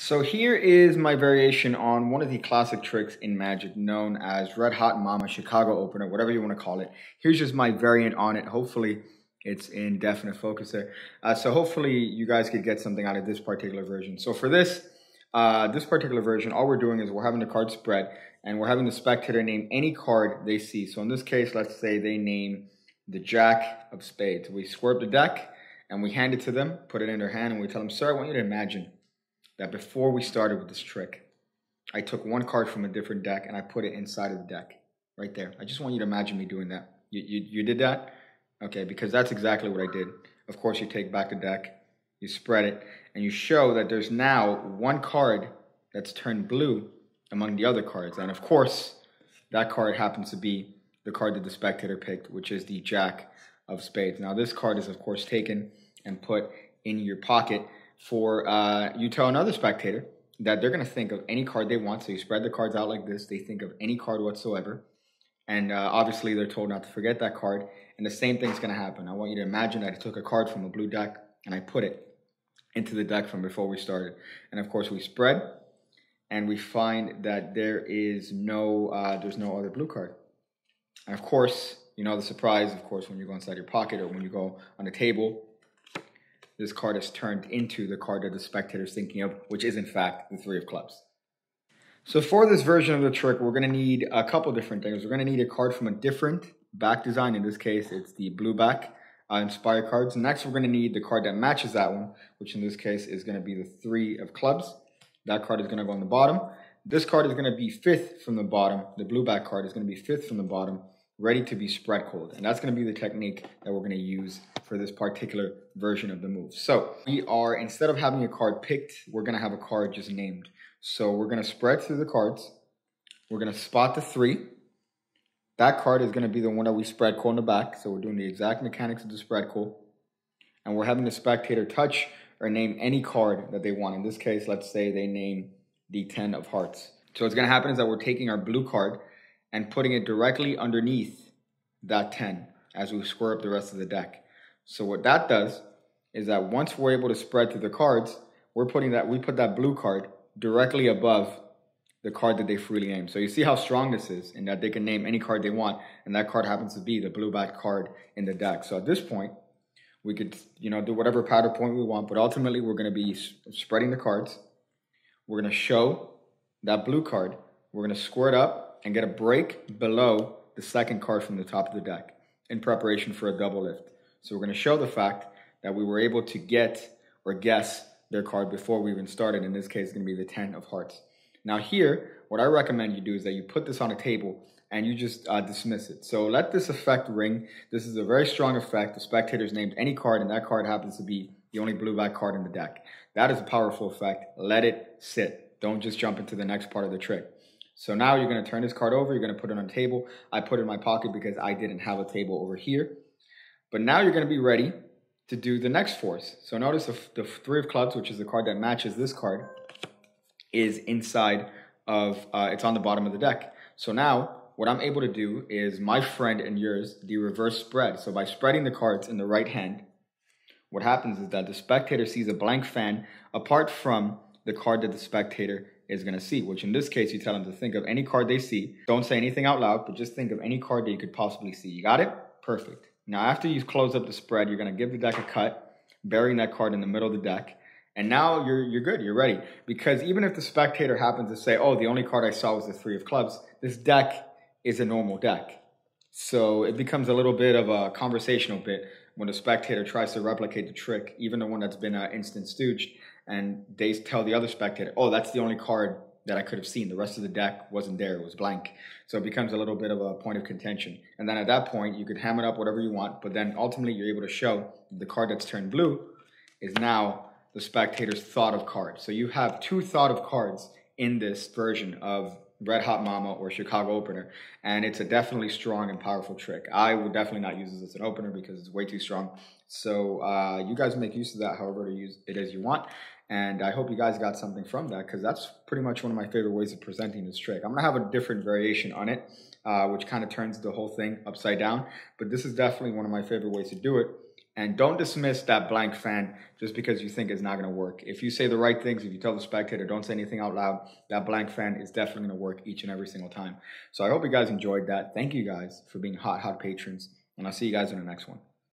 So here is my variation on one of the classic tricks in Magic known as Red Hot Mama, Chicago Opener, whatever you want to call it. Here's just my variant on it. Hopefully it's in definite focus there. So hopefully you guys could get something out of this particular version. So for this particular version, all we're doing is we're having the card spread and we're having the spectator name any card they see. So in this case, let's say they name the Jack of Spades. We square up the deck and we hand it to them, put it in their hand, and we tell them, sir, I want you to imagine that before we started with this trick, I took one card from a different deck and I put it inside of the deck, right there. I just want you to imagine me doing that. You did that? Okay, because that's exactly what I did. Of course, you take back the deck, you spread it, and you show that there's now one card that's turned blue among the other cards. And of course, that card happens to be the card that the spectator picked, which is the Jack of Spades. Now, this card is, of course, taken and put in your pocket for you tell another spectator that they're going to think of any card they want. So you spread the cards out like this. They think of any card whatsoever. And obviously, they're told not to forget that card. And the same thing's going to happen. I want you to imagine that I took a card from a blue deck and I put it into the deck from before we started. And of course, we spread and we find that there is there's no other blue card. And of course, you know the surprise, of course, when you go inside your pocket or when you go on the table, this card is turned into the card that the spectator is thinking of, which is in fact the Three of Clubs. So for this version of the trick, we're going to need a couple different things. We're going to need a card from a different back design. In this case, it's the blue back Inspire cards. Next, we're going to need the card that matches that one, which in this case is going to be the Three of Clubs. That card is going to go on the bottom. This card is going to be fifth from the bottom. The blue back card is going to be fifth from the bottom, ready to be spread cold. And that's going to be the technique that we're going to use for this particular version of the move. So we are, instead of having a card picked, we're going to have a card just named. So we're going to spread through the cards. We're going to spot the three. That card is going to be the one that we spread cold in the back. So we're doing the exact mechanics of the spread cold. And we're having the spectator touch or name any card that they want. In this case, let's say they name the 10 of hearts. So what's going to happen is that we're taking our blue card and putting it directly underneath that 10 as we square up the rest of the deck. So what that does is that once we're able to spread through the cards, we put that blue card directly above the card that they freely name. So you see how strong this is in that they can name any card they want, and that card happens to be the blue back card in the deck. So at this point, we could do whatever powder point we want, but ultimately we're going to be spreading the cards. We're going to show that blue card. We're going to square it up and get a break below the second card from the top of the deck in preparation for a double lift. So we're going to show the fact that we were able to get or guess their card before we even started. In this case, it's going to be the 10 of hearts. Now here, what I recommend you do is that you put this on a table and you just dismiss it. So let this effect ring. This is a very strong effect. The spectator's named any card and that card happens to be the only blue back card in the deck. That is a powerful effect. Let it sit. Don't just jump into the next part of the trick. So now you're going to turn this card over. You're going to put it on a table. I put it in my pocket because I didn't have a table over here. But now you're going to be ready to do the next force. So notice the Three of Clubs, which is the card that matches this card, is inside of, it's on the bottom of the deck. So now what I'm able to do is my friend and yours, the reverse spread. So by spreading the cards in the right hand, what happens is that the spectator sees a blank fan apart from the card that the spectator is going to see, which in this case, you tell them to think of any card they see. Don't say anything out loud, but just think of any card that you could possibly see. You got it? Perfect. Now, after you've closed up the spread, you're going to give the deck a cut, burying that card in the middle of the deck. And now you're good. You're ready. Because even if the spectator happens to say, oh, the only card I saw was the Three of Clubs, this deck is a normal deck. So it becomes a little bit of a conversational bit when the spectator tries to replicate the trick, even the one that's been instant stooged, and they tell the other spectator, oh, that's the only card that I could have seen. The rest of the deck wasn't there. It was blank. So it becomes a little bit of a point of contention. And then at that point, you could ham it up whatever you want, but then ultimately you're able to show the card that's turned blue is now the spectator's thought of card. So you have two thought of cards in this version of Red Hot Mama or Chicago Opener, and it's a definitely strong and powerful trick. I would definitely not use this as an opener because it's way too strong. So you guys make use of that however it is you want. And I hope you guys got something from that because that's pretty much one of my favorite ways of presenting this trick. I'm going to have a different variation on it, which kind of turns the whole thing upside down. But this is definitely one of my favorite ways to do it. And don't dismiss that blank fan just because you think it's not going to work. If you say the right things, if you tell the spectator, don't say anything out loud, that blank fan is definitely going to work each and every single time. So I hope you guys enjoyed that. Thank you guys for being hot patrons. And I'll see you guys in the next one.